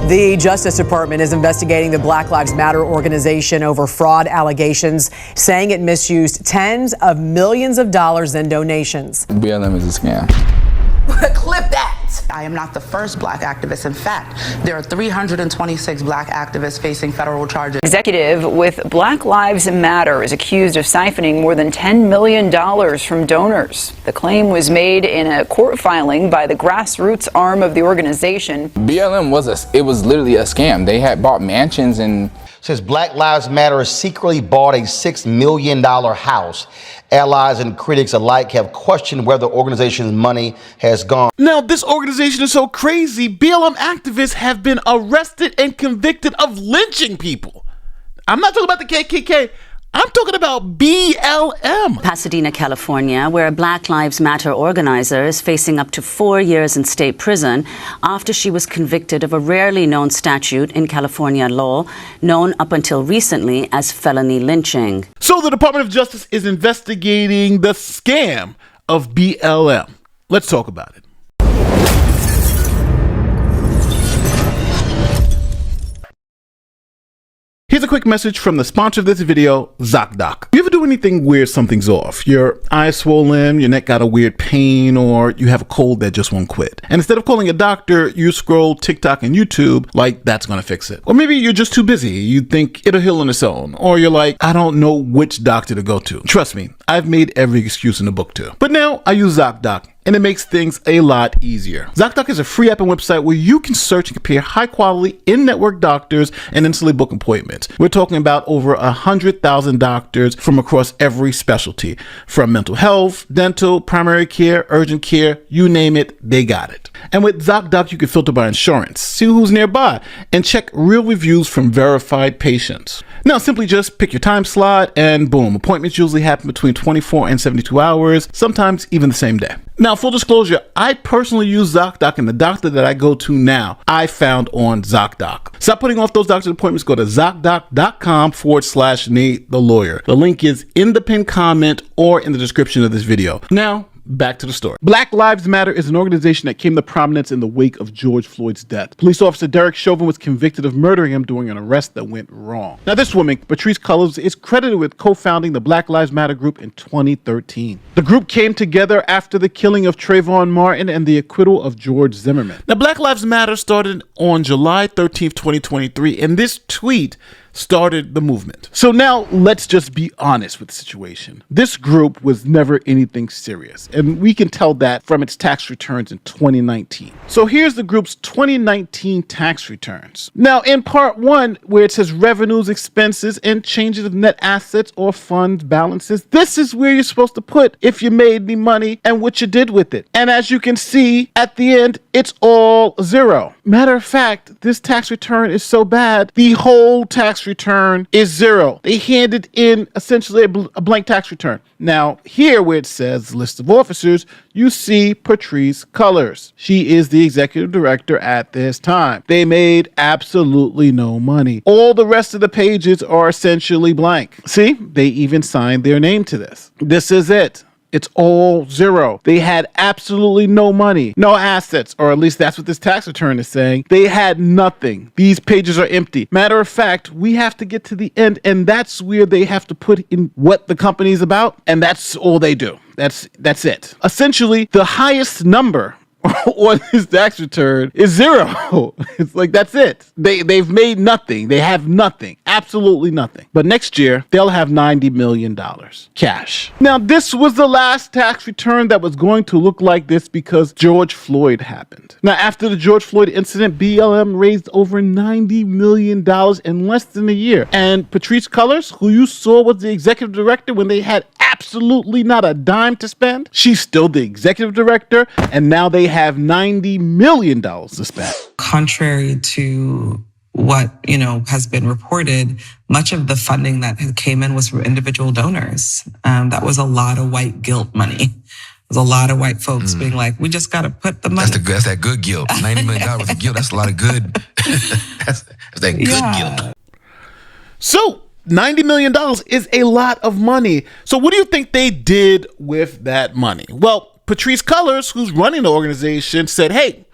The Justice Department is investigating the Black Lives Matter organization over fraud allegations, saying it misused tens of millions of dollars in donations. BLM is a scam. Clip that. I am not the first black activist. In fact, there are 326 black activists facing federal charges. Executive with Black Lives Matter is accused of siphoning more than $10 million from donors. The claim was made in a court filing by the grassroots arm of the organization. BLM was literally a scam. They had bought mansions and says Black Lives Matter secretly bought a $6 million house. Allies and critics alike have questioned where the organization's money has gone. Now, this organization is so crazy, BLM activists have been arrested and convicted of lynching people. I'm not talking about the KKK. I'm talking about BLM. Pasadena, California, where a Black Lives Matter organizer is facing up to 4 years in state prison after she was convicted of a rarely known statute in California law, known up until recently as felony lynching. So the Department of Justice is investigating the scam of BLM. Let's talk about it. Here's a quick message from the sponsor of this video, Zocdoc. You ever do anything where something's off? Your eye's swollen, your neck got a weird pain, or you have a cold that just won't quit. And instead of calling a doctor, you scroll TikTok and YouTube like that's gonna fix it. Or maybe you're just too busy. You think it'll heal on its own. Or you're like, I don't know which doctor to go to. Trust me, I've made every excuse in the book too. But now I use Zocdoc, and it makes things a lot easier. Zocdoc is a free app and website where you can search and compare high quality in-network doctors and instantly book appointments. We're talking about over 100,000 doctors from across every specialty, from mental health, dental, primary care, urgent care, you name it, they got it. And with Zocdoc, you can filter by insurance, see who's nearby, and check real reviews from verified patients. Now, simply just pick your time slot and boom, appointments usually happen between 24 and 72 hours, sometimes even the same day. Now, full disclosure, I personally use Zocdoc, and the doctor that I go to now, I found on Zocdoc. Stop putting off those doctor's appointments. Go to Zocdoc.com/Nate the Lawyer. The link is in the pinned comment or in the description of this video. Now, back to the story. Black Lives Matter is an organization that came to prominence in the wake of George Floyd's death. Police officer Derek Chauvin was convicted of murdering him during an arrest that went wrong. Now, this woman, Patrisse Cullors, is credited with co-founding the Black Lives Matter group in 2013. The group came together after the killing of Trayvon Martin and the acquittal of George Zimmerman. Now, Black Lives Matter started on July 13th, 2023, and this tweet started the movement. So now let's just be honest with the situation. This group was never anything serious, and we can tell that from its tax returns in 2019. So here's the group's 2019 tax returns. Now, in part one, where it says revenues, expenses, and changes of net assets or fund balances, this is where you're supposed to put if you made any money and what you did with it. And as you can see, at the end, it's all zero. Matter of fact, this tax return is so bad, the whole tax return is zero. They handed in essentially a blank tax return. Now, here where it says list of officers, you see Patrisse Cullors. She is the executive director at this time. They made absolutely no money. All the rest of the pages are essentially blank. See, they even signed their name to this. This is it. It's all zero. They had absolutely no money, no assets, or at least that's what this tax return is saying. They had nothing. These pages are empty. Matter of fact, we have to get to the end, and that's where they have to put in what the company's about, and that's all they do. That's it. Essentially, the highest number on his tax return is zero. It's like, that's it. They've made nothing. They have nothing. Absolutely nothing. But next year, they'll have $90 million cash. Now, this was the last tax return that was going to look like this because George Floyd happened. Now, after the George Floyd incident, BLM raised over $90 million in less than a year. And Patrisse Cullors, who you saw was the executive director when they had absolutely not a dime to spend, she's still the executive director, and now they have $90 million to spend. Contrary to what, has been reported, much of the funding that came in was from individual donors. That was a lot of white guilt money. There's a lot of white folks being like, we just got to put the money. That's that good guilt. $90 million of guilt. That's a lot of good. that's that good guilt. So $90 million is a lot of money. So what do you think they did with that money? Well, Patrisse Cullors, who's running the organization, said, hey,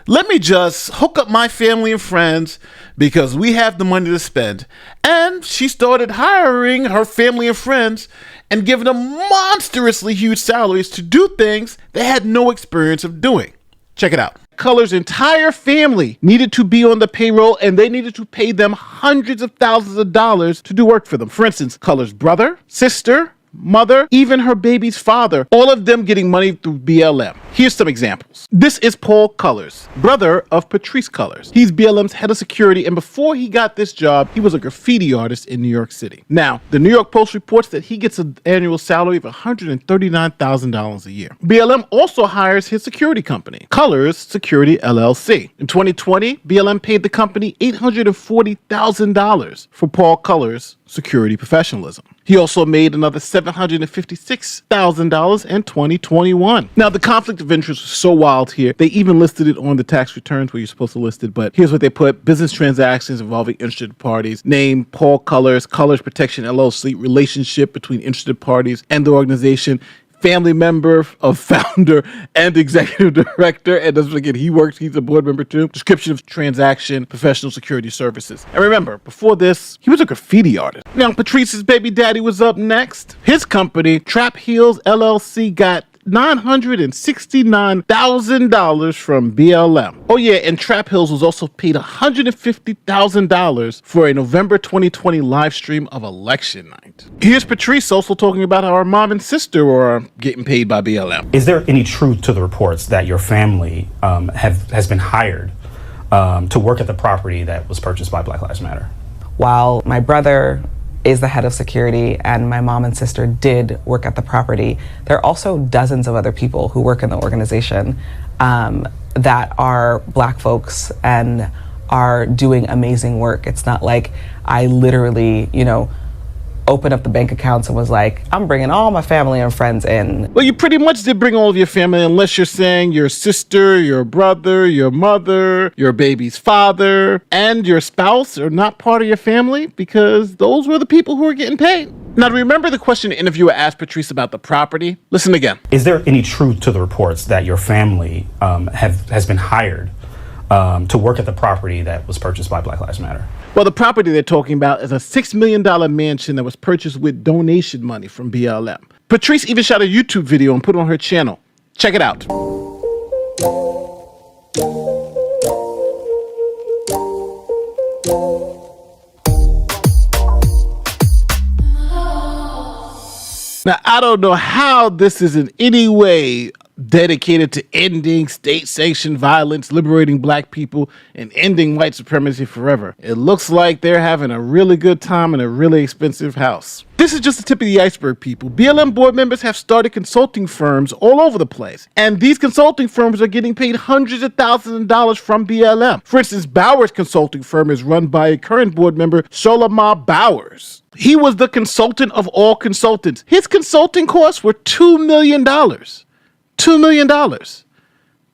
let me just hook up my family and friends because we have the money to spend. And she started hiring her family and friends and giving them monstrously huge salaries to do things they had no experience of doing. Check it out. Color's entire family needed to be on the payroll, and they needed to pay them hundreds of thousands of dollars to do work for them. For instance, Color's brother, sister, mother, even her baby's father, all of them getting money through BLM. Here's some examples. This is Paul Colors, brother of Patrice Colors. He's BLM's head of security, and before he got this job, he was a graffiti artist in New York City. Now, the New York Post reports that he gets an annual salary of $139,000 a year. BLM also hires his security company, Colors Security LLC. In 2020, BLM paid the company $840,000 for Paul Colors' security professionalism. He also made another $756,000 in 2021. Now, the conflict of interest was so wild here, they even listed it on the tax returns where you're supposed to list it, but here's what they put: business transactions involving interested parties, name Paul Colors, Colors Protection LLC, relationship between interested parties and the organization, family member of founder and executive director, and doesn't forget he's a board member too. Description of transaction, professional security services. And remember, before this, he was a graffiti artist. Now, Patrice's baby daddy was up next. His company, Trap Heels LLC, got $969,000 from BLM. Oh yeah, and Trap Hills was also paid $150,000 for a November 2020 live stream of election night. Here's Patrice also talking about how her mom and sister were getting paid by BLM. Is there any truth to the reports that your family has been hired to work at the property that was purchased by Black Lives Matter? While my brother is the head of security and my mom and sister did work at the property, there are also dozens of other people who work in the organization that are Black folks and are doing amazing work. It's not like I literally, opened up the bank accounts and was like, I'm bringing all my family and friends in. Well, you pretty much did bring all of your family, unless you're saying your sister, your brother, your mother, your baby's father, and your spouse are not part of your family, because those were the people who were getting paid. Now, remember the question the interviewer asked Patrice about the property? Listen again. Is there any truth to the reports that your family has been hired to work at the property that was purchased by Black Lives Matter? Well, the property they're talking about is a $6 million mansion that was purchased with donation money from BLM. Patrice even shot a YouTube video and put it on her channel. Check it out. Now, I don't know how this is in any way dedicated to ending state-sanctioned violence, liberating Black people, and ending white supremacy forever. It looks like they're having a really good time in a really expensive house. This is just the tip of the iceberg, people. BLM board members have started consulting firms all over the place, and these consulting firms are getting paid hundreds of thousands of dollars from BLM. For instance, Bowers Consulting Firm is run by a current board member, Sholama Bowers. He was the consultant of all consultants. His consulting costs were $2 million. $2 million.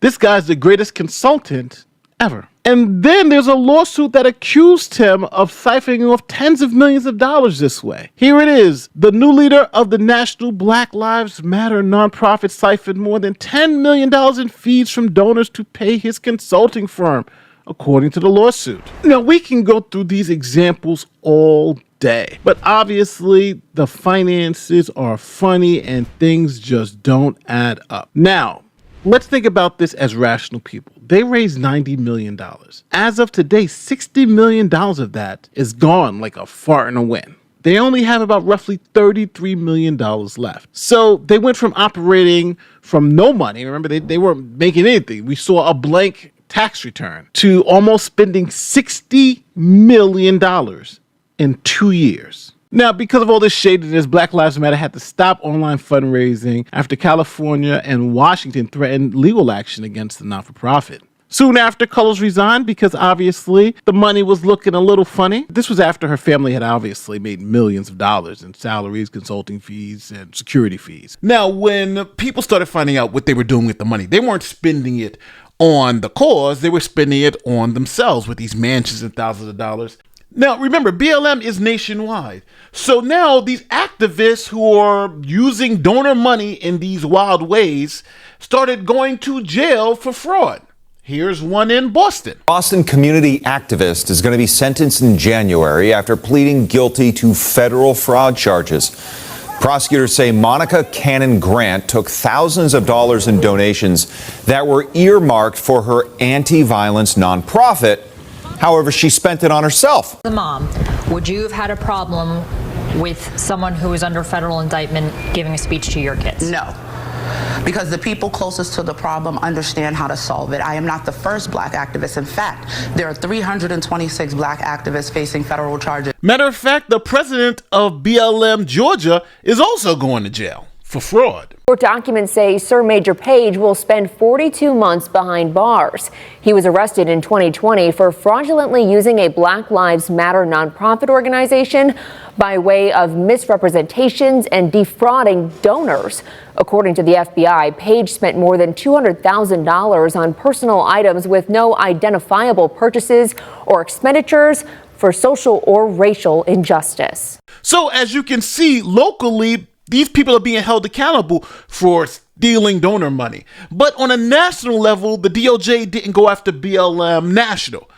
This guy's the greatest consultant ever. And then there's a lawsuit that accused him of siphoning off tens of millions of dollars this way. Here it is. The new leader of the National Black Lives Matter nonprofit siphoned more than $10 million in fees from donors to pay his consulting firm, according to the lawsuit. Now, we can go through these examples all day, but obviously the finances are funny and things just don't add up. Now, let's think about this as rational people. They raised $90 million. As of today, $60 million of that is gone like a fart in a wind. They only have about roughly $33 million left. So they went from operating from no money, remember they weren't making anything. We saw a blank tax return, to almost spending $60 million in 2 years. Now, because of all this shadiness, Black Lives Matter had to stop online fundraising after California and Washington threatened legal action against the not-for-profit. Soon after, Colors resigned because obviously the money was looking a little funny. This was after her family had obviously made millions of dollars in salaries, consulting fees, and security fees. Now, when people started finding out what they were doing with the money, they weren't spending it on the cause, they were spending it on themselves with these mansions and thousands of dollars. Now, remember, BLM is nationwide. So now these activists who are using donor money in these wild ways started going to jail for fraud. Here's one in Boston. Boston community activist is going to be sentenced in January after pleading guilty to federal fraud charges. Prosecutors say Monica Cannon Grant took thousands of dollars in donations that were earmarked for her anti-violence nonprofit. However, she spent it on herself. The mom, would you have had a problem with someone who is under federal indictment giving a speech to your kids? No. Because the people closest to the problem understand how to solve it. I am not the first black activist. In fact, there are 326 black activists facing federal charges. Matter of fact, the president of BLM Georgia is also going to jail for fraud. Court documents say Sir Major Page will spend 42 months behind bars. He was arrested in 2020 for fraudulently using a Black Lives Matter nonprofit organization by way of misrepresentations and defrauding donors. According to the FBI, Page spent more than $200,000 on personal items with no identifiable purchases or expenditures for social or racial injustice. So as you can see, locally, these people are being held accountable for stealing donor money. But on a national level, the DOJ didn't go after BLM National.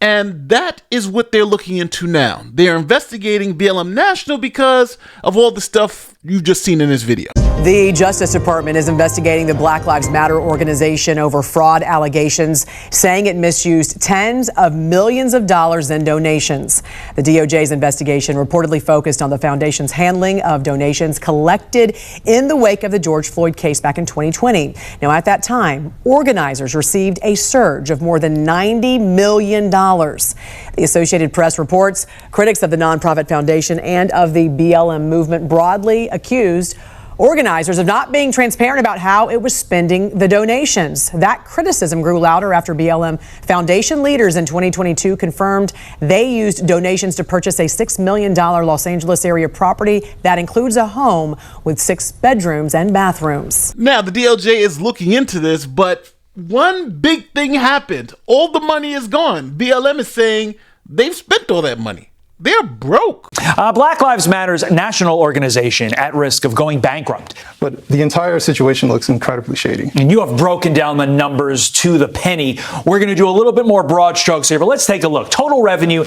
And that is what they're looking into now. They're investigating BLM National because of all the stuff you've just seen in this video. The Justice Department is investigating the Black Lives Matter organization over fraud allegations, saying it misused tens of millions of dollars in donations. The DOJ's investigation reportedly focused on the foundation's handling of donations collected in the wake of the George Floyd case back in 2020. Now, at that time, organizers received a surge of more than $90 million. The Associated Press reports critics of the nonprofit foundation and of the BLM movement broadly accused organizers of not being transparent about how it was spending the donations. That criticism grew louder after BLM Foundation leaders in 2022 confirmed they used donations to purchase a $6 million Los Angeles area property that includes a home with 6 bedrooms and bathrooms. Now, the DOJ is looking into this, but one big thing happened. All the money is gone. BLM is saying they've spent all that money. They're broke. Black Lives Matter's national organization at risk of going bankrupt. But the entire situation looks incredibly shady. And you have broken down the numbers to the penny. We're going to do a little bit more broad strokes here, but let's take a look. Total revenue,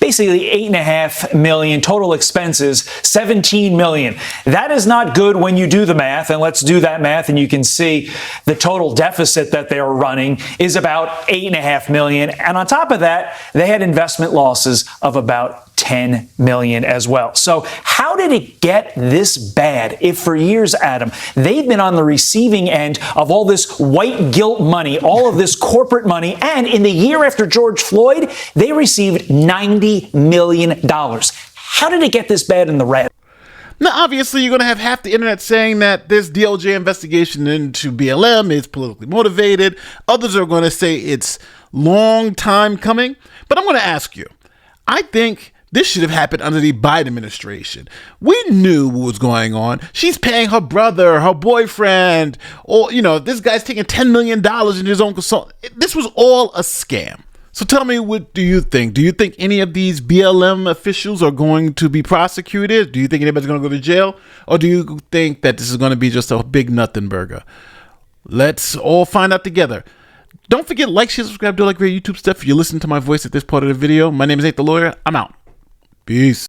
basically $8.5 million. Total expenses, $17 million. That is not good when you do the math. And let's do that math. And you can see the total deficit that they're running is about $8.5 million. And on top of that, they had investment losses of about $10 million as well. So how did it get this bad if for years, Adam, they've been on the receiving end of all this white guilt money, all of this corporate money, and in the year after George Floyd, they received $90 million. How did it get this bad in the red? Now, obviously, you're going to have half the internet saying that this DOJ investigation into BLM is politically motivated. Others are going to say it's long time coming. But I'm going to ask you, I think this should have happened under the Biden administration. We knew what was going on. She's paying her brother, her boyfriend, or, this guy's taking $10 million in his own consult. This was all a scam. So tell me, what do you think? Do you think any of these BLM officials are going to be prosecuted? Do you think anybody's going to go to jail? Or do you think that this is going to be just a big nothing burger? Let's all find out together. Don't forget, like, share, subscribe, do like great YouTube stuff. If you listen to my voice at this part of the video, my name is Nate the Lawyer. I'm out. Peace.